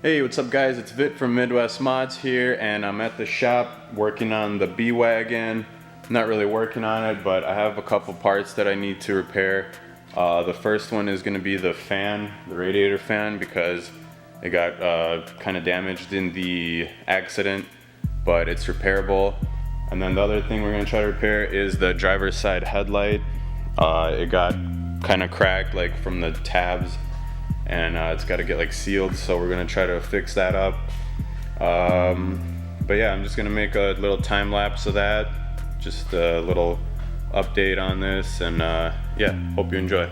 Hey, what's up guys? It's Vit from Midwest Mods here, and I'm at the shop working on the B-Wagon. Not really working on it, but I have a couple parts that I need to repair. The first one is going to be the fan, the radiator fan, because it got kind of damaged in the accident, but it's repairable. And then the other thing we're going to try to repair is the driver's side headlight. It got kind of cracked like from the tabs, and it's got to get like sealed, so we're gonna try to fix that up. But yeah, I'm just gonna make a little time lapse of that, just a little update on this, and yeah, hope you enjoy.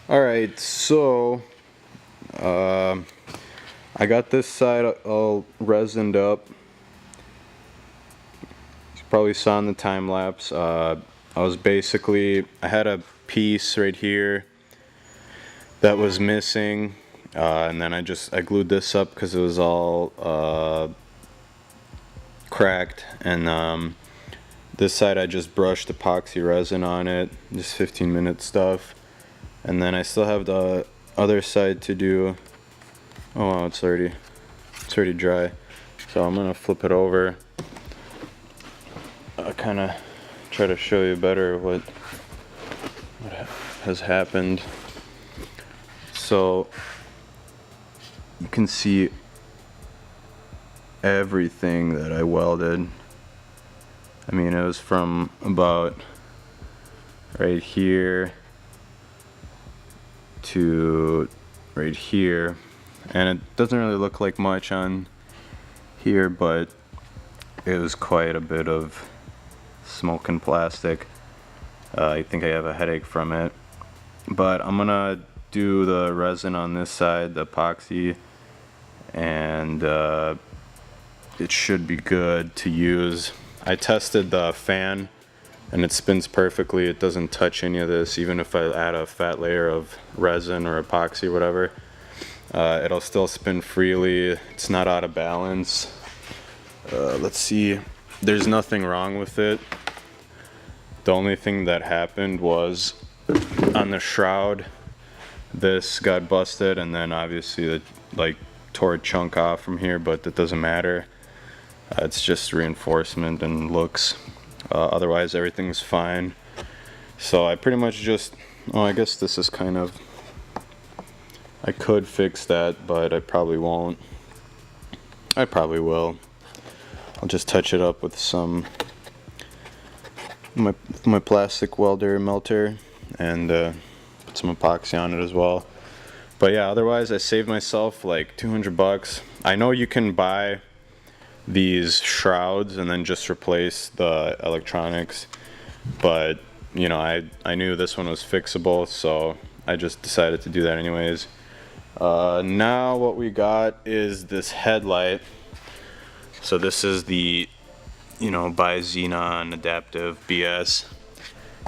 Alright, so I got this side all resined up. You probably saw in the time lapse. I had a piece right here that was missing, and then I glued this up because it was all cracked, and this side I just brushed epoxy resin on it, just 15-minute stuff. And then I still have the other side to do. Oh wow, it's already dry. So I'm gonna flip it over. Kind of try to show you better what has happened. So you can see everything that I welded. I mean, it was from about right here to right here, and it doesn't really look like much on here, but it was quite a bit of smoking plastic. I think I have a headache from it, but I'm gonna do the resin on this side, the epoxy, and it should be good to use. I tested the fan and it spins perfectly. It doesn't touch any of this. Even if I add a fat layer of resin or epoxy or whatever, it'll still spin freely. It's not out of balance. Let's see, there's nothing wrong with it. The only thing that happened was on the shroud, this got busted, and then obviously it like tore a chunk off from here, but that doesn't matter. It's just reinforcement and looks. Otherwise everything's fine. So I pretty much just, I guess this is kind of, I could fix that, but I probably won't. I probably will. I'll just touch it up with some my plastic welder melter and put some epoxy on it as well. But yeah, otherwise I saved myself like 200 bucks. I know you can buy these shrouds and then just replace the electronics, but you know, I knew this one was fixable, so I just decided to do that anyways. Now what we got is this headlight. So this is the, you know, by Xenon adaptive BS.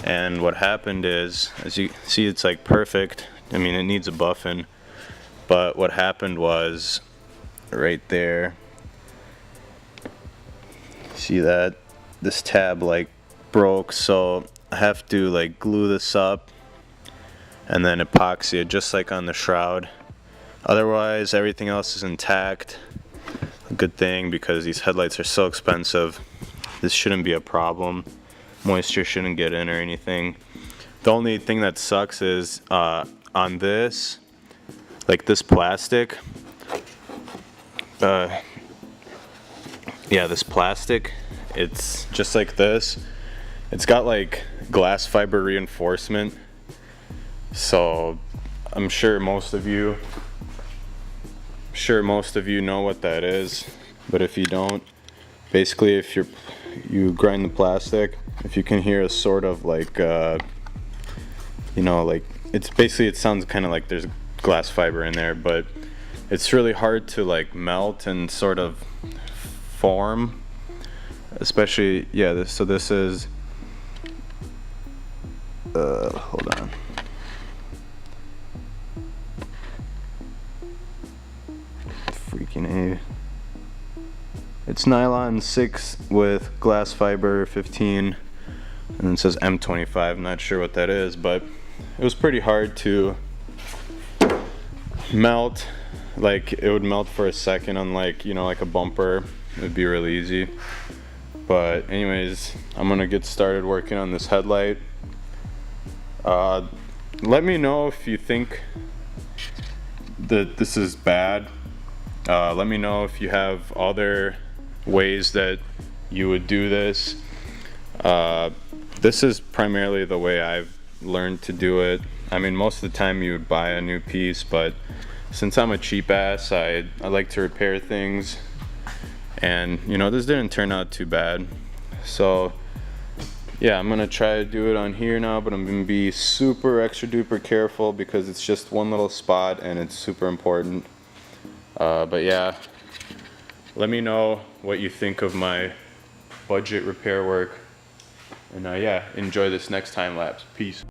And what happened is, as you see, it's like perfect. I mean, it needs a buffing, but what happened was right there, see that this tab like broke, so I have to like glue this up and then epoxy it just like on the shroud. Otherwise everything else is intact. A good thing, because these headlights are so expensive. This shouldn't be a problem. Moisture shouldn't get in or anything. The only thing that sucks is on this, like this plastic, yeah, this plastic, it's just like this. It's got like glass fiber reinforcement. So I'm sure most of you know what that is, but if you don't, basically if you grind the plastic, if you can hear a sort of like you know, like it's basically, it sounds kind of like there's glass fiber in there, but it's really hard to like melt and sort of form, especially, yeah, this is hold on. Freaking A. It's nylon 6 with glass fiber 15, and it says M25. I'm not sure what that is, but it was pretty hard to melt. Like, it would melt for a second, unlike, you know, like a bumper. It would be really easy. But anyways, I'm gonna get started working on this headlight. Let me know if you think that this is bad. Let me know if you have other ways that you would do this. This is primarily the way I've learned to do it. I mean, most of the time you would buy a new piece, but since I'm a cheap ass, I like to repair things, and you know, this didn't turn out too bad. So yeah, I'm gonna try to do it on here now, but I'm gonna be super extra duper careful because it's just one little spot and it's super important. But yeah, let me know what you think of my budget repair work, and yeah, enjoy this next time lapse. Peace.